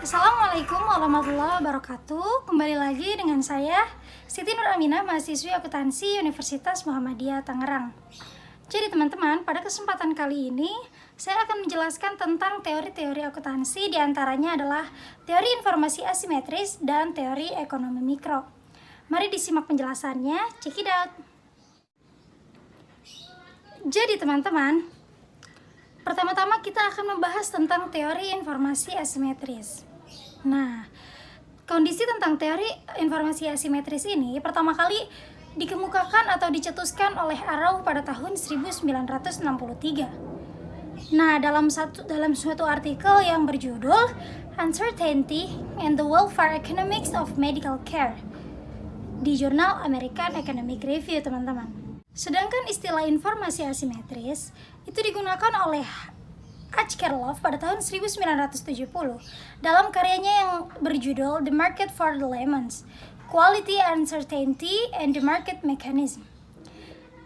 Assalamualaikum warahmatullahi wabarakatuh. Kembali lagi dengan saya Siti Nur Aminah, mahasiswi akuntansi Universitas Muhammadiyah Tangerang. Jadi teman-teman, pada kesempatan kali ini saya akan menjelaskan tentang teori-teori akuntansi, diantaranya adalah teori informasi asimetris dan teori ekonomi mikro. Mari disimak penjelasannya, check it out. Jadi teman-teman, pertama-tama kita akan membahas tentang teori informasi asimetris. Nah, kondisi tentang teori informasi asimetris ini pertama kali dikemukakan atau dicetuskan oleh Arrow pada tahun 1963. Nah, dalam suatu artikel yang berjudul Uncertainty and the Welfare Economics of Medical Care di jurnal American Economic Review, teman-teman. Sedangkan istilah informasi asimetris itu digunakan oleh H. Kerloff pada tahun 1970 dalam karyanya yang berjudul The Market for the Lemons, Quality, Uncertainty, and the Market Mechanism.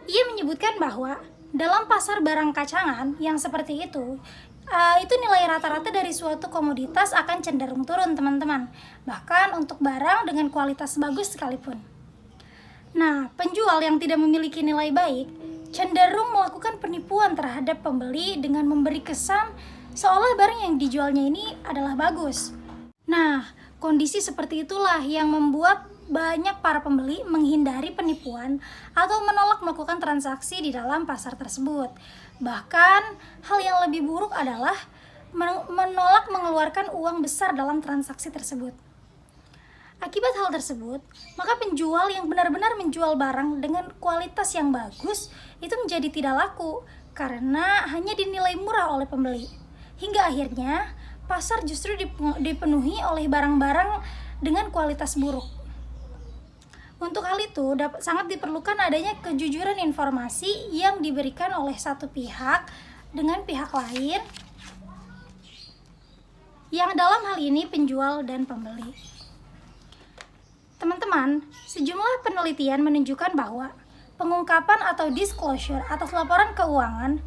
Ia menyebutkan bahwa dalam pasar barang kacangan yang seperti itu nilai rata-rata dari suatu komoditas akan cenderung turun, teman-teman, bahkan untuk barang dengan kualitas bagus sekalipun. Nah, penjual yang tidak memiliki nilai baik cenderung melakukan penipuan terhadap pembeli dengan memberi kesan seolah barang yang dijualnya ini adalah bagus. Nah, kondisi seperti itulah yang membuat banyak para pembeli menghindari penipuan atau menolak melakukan transaksi di dalam pasar tersebut. Bahkan, hal yang lebih buruk adalah menolak mengeluarkan uang besar dalam transaksi tersebut. Akibat hal tersebut, maka penjual yang benar-benar menjual barang dengan kualitas yang bagus itu menjadi tidak laku karena hanya dinilai murah oleh pembeli. Hingga akhirnya pasar justru dipenuhi oleh barang-barang dengan kualitas buruk. Untuk hal itu sangat diperlukan adanya kejujuran informasi yang diberikan oleh satu pihak dengan pihak lain, yang dalam hal ini penjual dan pembeli. Teman-teman, sejumlah penelitian menunjukkan bahwa pengungkapan atau disclosure atas laporan keuangan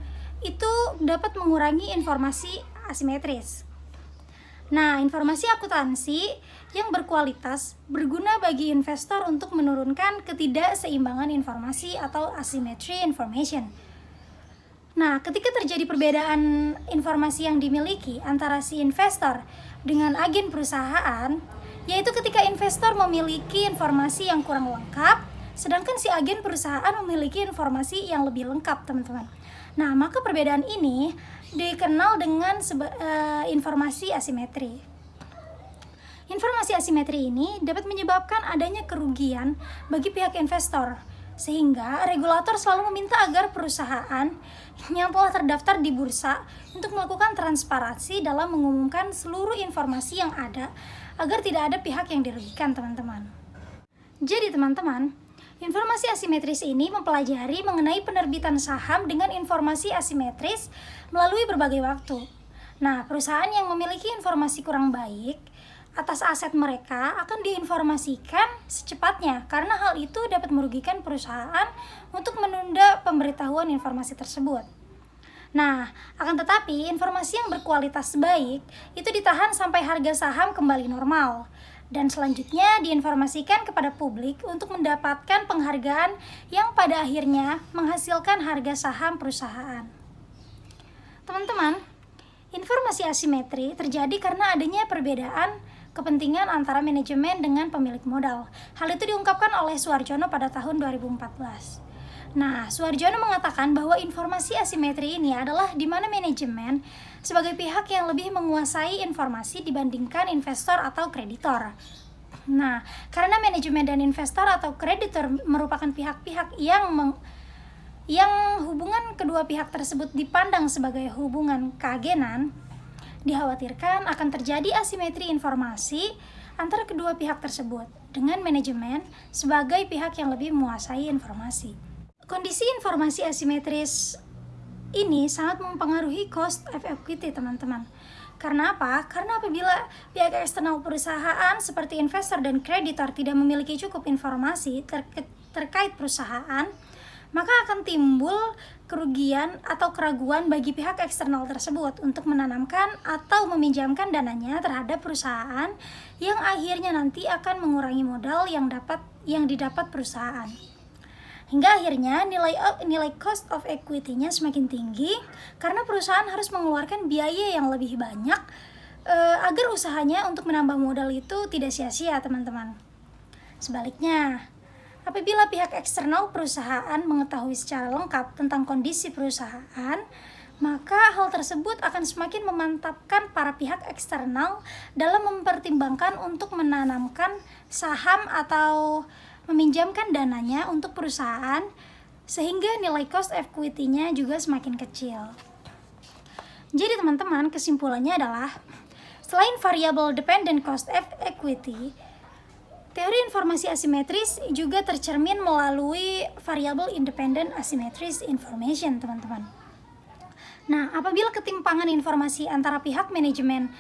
itu dapat mengurangi informasi asimetris. Nah, informasi akuntansi yang berkualitas berguna bagi investor untuk menurunkan ketidakseimbangan informasi atau asymmetry information. Nah, ketika terjadi perbedaan informasi yang dimiliki antara si investor dengan agen perusahaan, yaitu ketika investor memiliki informasi yang kurang lengkap, sedangkan si agen perusahaan memiliki informasi yang lebih lengkap, teman-teman. Nah, maka perbedaan ini dikenal dengan informasi asimetri. Informasi asimetri ini dapat menyebabkan adanya kerugian bagi pihak investor, sehingga regulator selalu meminta agar perusahaan yang telah terdaftar di bursa untuk melakukan transparansi dalam mengumumkan seluruh informasi yang ada agar tidak ada pihak yang dirugikan, teman-teman. Jadi teman-teman, informasi asimetris ini mempelajari mengenai penerbitan saham dengan informasi asimetris melalui berbagai waktu. Nah, perusahaan yang memiliki informasi kurang baik atas aset mereka akan diinformasikan secepatnya karena hal itu dapat merugikan perusahaan untuk menunda pemberitahuan informasi tersebut. Nah, akan tetapi informasi yang berkualitas baik itu ditahan sampai harga saham kembali normal dan selanjutnya diinformasikan kepada publik untuk mendapatkan penghargaan yang pada akhirnya menghasilkan harga saham perusahaan. Teman-teman, informasi asimetri terjadi karena adanya perbedaan kepentingan antara manajemen dengan pemilik modal. Hal itu diungkapkan oleh Suarjono pada tahun 2014. Nah, Suarjono mengatakan bahwa informasi asimetri ini adalah di mana manajemen sebagai pihak yang lebih menguasai informasi dibandingkan investor atau kreditor. Nah, karena manajemen dan investor atau kreditor merupakan pihak-pihak yang hubungan kedua pihak tersebut dipandang sebagai hubungan keagenan, dikhawatirkan akan terjadi asimetri informasi antara kedua pihak tersebut dengan manajemen sebagai pihak yang lebih menguasai informasi. Kondisi informasi asimetris ini sangat mempengaruhi cost of equity, teman-teman. Karena apa? Karena apabila pihak eksternal perusahaan seperti investor dan kreditor tidak memiliki cukup informasi terkait perusahaan, maka akan timbul kerugian atau keraguan bagi pihak eksternal tersebut untuk menanamkan atau meminjamkan dananya terhadap perusahaan yang akhirnya nanti akan mengurangi modal yang didapat perusahaan. Hingga akhirnya nilai cost of equity-nya semakin tinggi karena perusahaan harus mengeluarkan biaya yang lebih banyak agar usahanya untuk menambah modal itu tidak sia-sia, teman-teman. Sebaliknya, apabila pihak eksternal perusahaan mengetahui secara lengkap tentang kondisi perusahaan, maka hal tersebut akan semakin memantapkan para pihak eksternal dalam mempertimbangkan untuk menanamkan saham atau meminjamkan dananya untuk perusahaan, sehingga nilai cost equity-nya juga semakin kecil. Jadi teman-teman, kesimpulannya adalah selain variable dependent cost equity, teori informasi asimetris juga tercermin melalui variable independent asymmetric information, teman-teman. Nah, apabila ketimpangan informasi antara pihak manajemen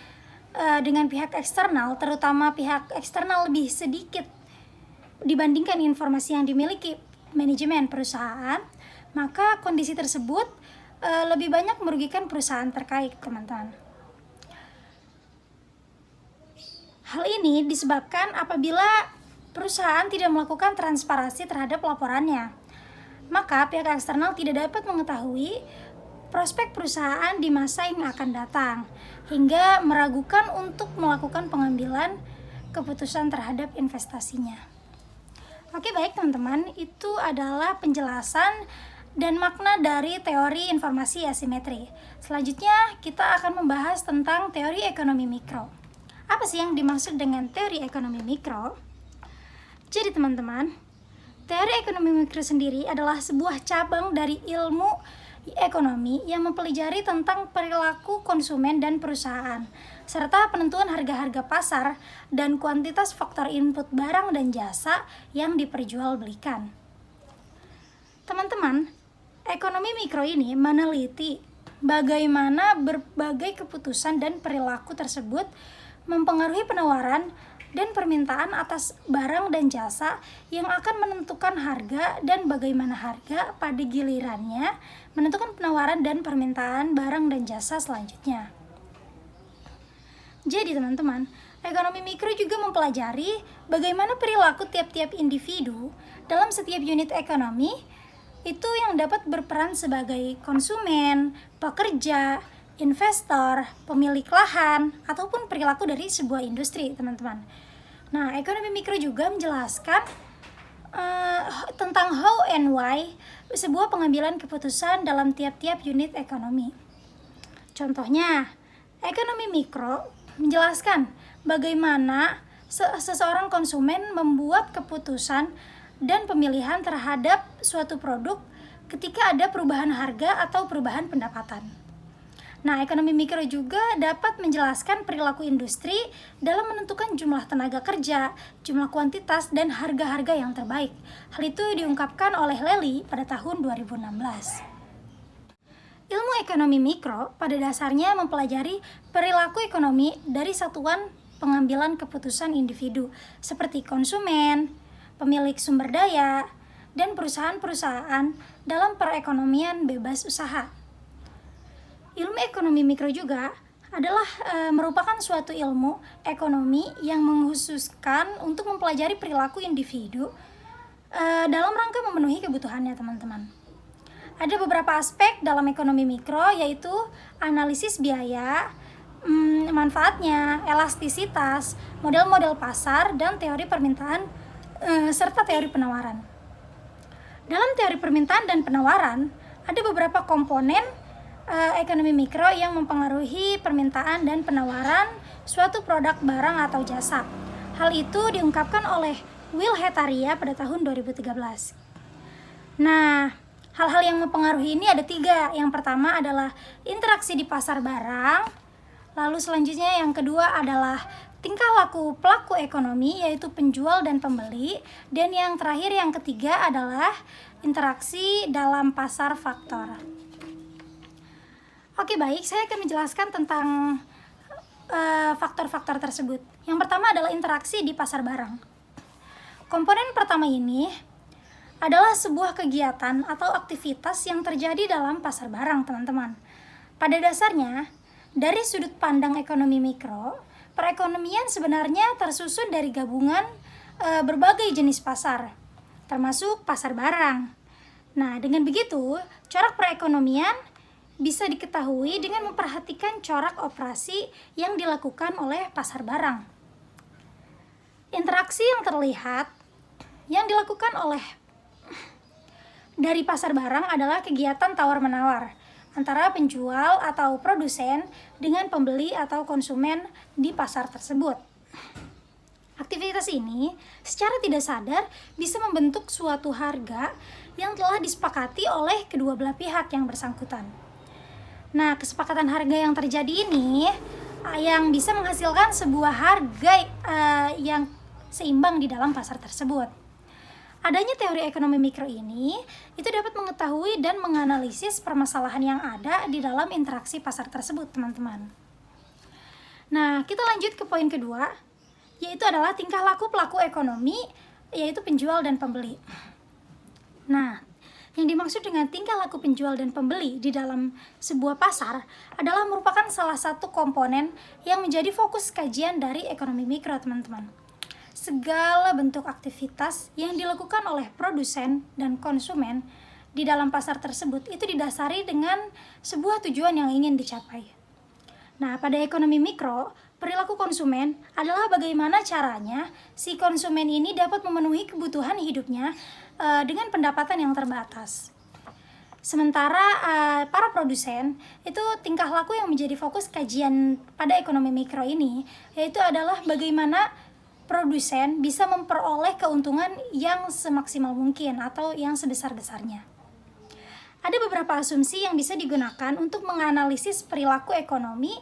dengan pihak eksternal, terutama pihak eksternal lebih sedikit dibandingkan informasi yang dimiliki manajemen perusahaan, maka kondisi tersebut lebih banyak merugikan perusahaan terkait, teman-teman. Hal ini disebabkan apabila perusahaan tidak melakukan transparansi terhadap laporannya, maka pihak eksternal tidak dapat mengetahui prospek perusahaan di masa yang akan datang, hingga meragukan untuk melakukan pengambilan keputusan terhadap investasinya. Oke, baik teman-teman, itu adalah penjelasan dan makna dari teori informasi asimetri. Selanjutnya kita akan membahas tentang teori ekonomi mikro. Apa sih yang dimaksud dengan teori ekonomi mikro? Jadi teman-teman, teori ekonomi mikro sendiri adalah sebuah cabang dari ilmu ekonomi yang mempelajari tentang perilaku konsumen dan perusahaan, serta penentuan harga-harga pasar dan kuantitas faktor input barang dan jasa yang diperjualbelikan. Teman-teman, ekonomi mikro ini meneliti bagaimana berbagai keputusan dan perilaku tersebut mempengaruhi penawaran dan permintaan atas barang dan jasa yang akan menentukan harga dan bagaimana harga pada gilirannya menentukan penawaran dan permintaan barang dan jasa selanjutnya. Jadi teman-teman, ekonomi mikro juga mempelajari bagaimana perilaku tiap-tiap individu dalam setiap unit ekonomi itu yang dapat berperan sebagai konsumen, pekerja, investor, pemilik lahan, ataupun perilaku dari sebuah industri, teman-teman. Nah, ekonomi mikro juga menjelaskan tentang how and why sebuah pengambilan keputusan dalam tiap-tiap unit ekonomi. Contohnya, ekonomi mikro menjelaskan bagaimana seseorang konsumen membuat keputusan dan pemilihan terhadap suatu produk ketika ada perubahan harga atau perubahan pendapatan. Nah, ekonomi mikro juga dapat menjelaskan perilaku industri dalam menentukan jumlah tenaga kerja, jumlah kuantitas, dan harga-harga yang terbaik. Hal itu diungkapkan oleh Lely pada tahun 2016. Ilmu ekonomi mikro pada dasarnya mempelajari perilaku ekonomi dari satuan pengambilan keputusan individu, seperti konsumen, pemilik sumber daya, dan perusahaan-perusahaan dalam perekonomian bebas usaha. Ilmu ekonomi mikro juga adalah merupakan suatu ilmu ekonomi yang mengkhususkan untuk mempelajari perilaku individu dalam rangka memenuhi kebutuhannya, teman-teman. Ada beberapa aspek dalam ekonomi mikro, yaitu analisis biaya, manfaatnya, elastisitas, model-model pasar, dan teori permintaan serta teori penawaran. Dalam teori permintaan dan penawaran, ada beberapa komponen ekonomi mikro yang mempengaruhi permintaan dan penawaran suatu produk, barang, atau jasa. Hal itu diungkapkan oleh Will Hetaria pada tahun 2013. Nah, hal-hal yang mempengaruhi ini ada 3. Yang pertama adalah interaksi di pasar barang. Lalu selanjutnya yang kedua adalah tingkah laku pelaku ekonomi, yaitu penjual dan pembeli. Dan yang terakhir, yang ketiga adalah interaksi dalam pasar faktor. Oke, baik, saya akan menjelaskan tentang faktor-faktor tersebut. Yang pertama adalah interaksi di pasar barang. Komponen pertama ini adalah sebuah kegiatan atau aktivitas yang terjadi dalam pasar barang, teman-teman. Pada dasarnya, dari sudut pandang ekonomi mikro, perekonomian sebenarnya tersusun dari gabungan berbagai jenis pasar, termasuk pasar barang. Nah, dengan begitu, corak perekonomian bisa diketahui dengan memperhatikan corak operasi yang dilakukan oleh pasar barang. Interaksi yang terlihat yang dilakukan dari pasar barang adalah kegiatan tawar-menawar antara penjual atau produsen dengan pembeli atau konsumen di pasar tersebut. Aktivitas ini secara tidak sadar bisa membentuk suatu harga yang telah disepakati oleh kedua belah pihak yang bersangkutan. Nah, kesepakatan harga yang terjadi ini yang bisa menghasilkan sebuah harga yang seimbang di dalam pasar tersebut. Adanya teori ekonomi mikro ini itu dapat mengetahui dan menganalisis permasalahan yang ada di dalam interaksi pasar tersebut, teman-teman. Nah, kita lanjut ke poin kedua, yaitu adalah tingkah laku pelaku ekonomi, yaitu penjual dan pembeli. Nah, yang dimaksud dengan tingkah laku penjual dan pembeli di dalam sebuah pasar adalah merupakan salah satu komponen yang menjadi fokus kajian dari ekonomi mikro, teman-teman. Segala bentuk aktivitas yang dilakukan oleh produsen dan konsumen di dalam pasar tersebut itu didasari dengan sebuah tujuan yang ingin dicapai. Nah, pada ekonomi mikro, perilaku konsumen adalah bagaimana caranya si konsumen ini dapat memenuhi kebutuhan hidupnya dengan pendapatan yang terbatas. Sementara para produsen itu tingkah laku yang menjadi fokus kajian pada ekonomi mikro ini, yaitu adalah bagaimana produsen bisa memperoleh keuntungan yang semaksimal mungkin atau yang sebesar-besarnya. Ada beberapa asumsi yang bisa digunakan untuk menganalisis perilaku ekonomi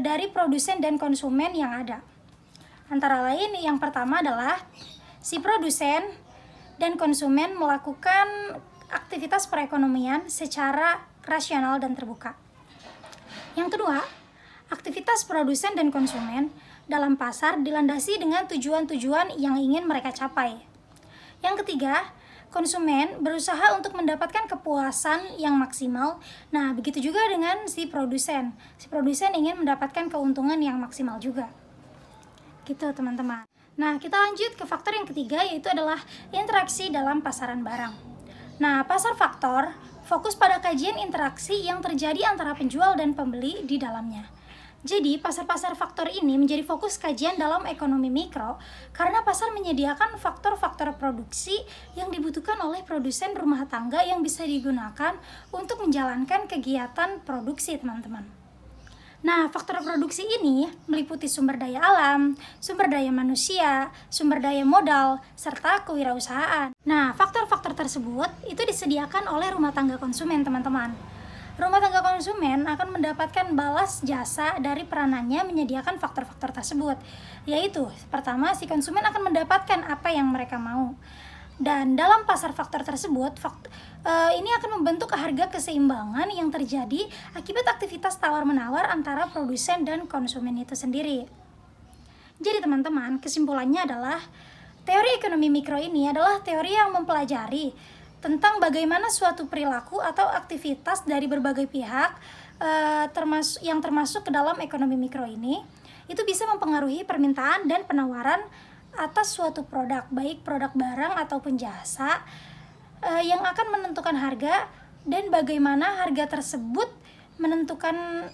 dari produsen dan konsumen yang ada. Antara lain, yang pertama adalah si produsen dan konsumen melakukan aktivitas perekonomian secara rasional dan terbuka. Yang kedua, aktivitas produsen dan konsumen dalam pasar dilandasi dengan tujuan-tujuan yang ingin mereka capai. Yang ketiga, konsumen berusaha untuk mendapatkan kepuasan yang maksimal. Nah, begitu juga dengan si produsen. Si produsen ingin mendapatkan keuntungan yang maksimal juga. Gitu, teman-teman. Nah, kita lanjut ke faktor yang ketiga, yaitu adalah interaksi dalam pasaran barang. Nah, pasar faktor fokus pada kajian interaksi yang terjadi antara penjual dan pembeli di dalamnya. Jadi, pasar-pasar faktor ini menjadi fokus kajian dalam ekonomi mikro karena pasar menyediakan faktor-faktor produksi yang dibutuhkan oleh produsen rumah tangga yang bisa digunakan untuk menjalankan kegiatan produksi, teman-teman. Nah, faktor produksi ini meliputi sumber daya alam, sumber daya manusia, sumber daya modal, serta kewirausahaan. Nah, faktor-faktor tersebut itu disediakan oleh rumah tangga konsumen, teman-teman. Rumah tangga konsumen akan mendapatkan balas jasa dari peranannya menyediakan faktor-faktor tersebut, yaitu pertama, si konsumen akan mendapatkan apa yang mereka mau. Dan dalam pasar faktor tersebut, ini akan membentuk harga keseimbangan yang terjadi akibat aktivitas tawar-menawar antara produsen dan konsumen itu sendiri. Jadi teman-teman, kesimpulannya adalah teori ekonomi mikro ini adalah teori yang mempelajari tentang bagaimana suatu perilaku atau aktivitas dari berbagai pihak yang termasuk ke dalam ekonomi mikro ini itu bisa mempengaruhi permintaan dan penawaran atas suatu produk, baik produk barang ataupun jasa yang akan menentukan harga dan bagaimana harga tersebut menentukan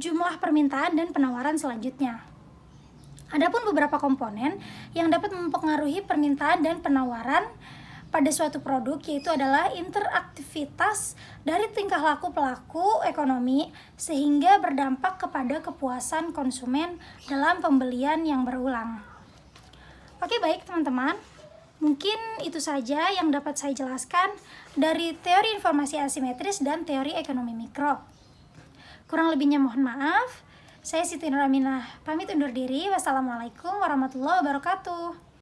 jumlah permintaan dan penawaran selanjutnya. Adapun beberapa komponen yang dapat mempengaruhi permintaan dan penawaran pada suatu produk, yaitu adalah interaktivitas dari tingkah laku pelaku ekonomi sehingga berdampak kepada kepuasan konsumen dalam pembelian yang berulang. Oke, baik teman-teman, mungkin itu saja yang dapat saya jelaskan dari teori informasi asimetris dan teori ekonomi mikro. Kurang lebihnya mohon maaf. Saya Siti Nuraminah pamit undur diri. Wassalamualaikum warahmatullahi wabarakatuh.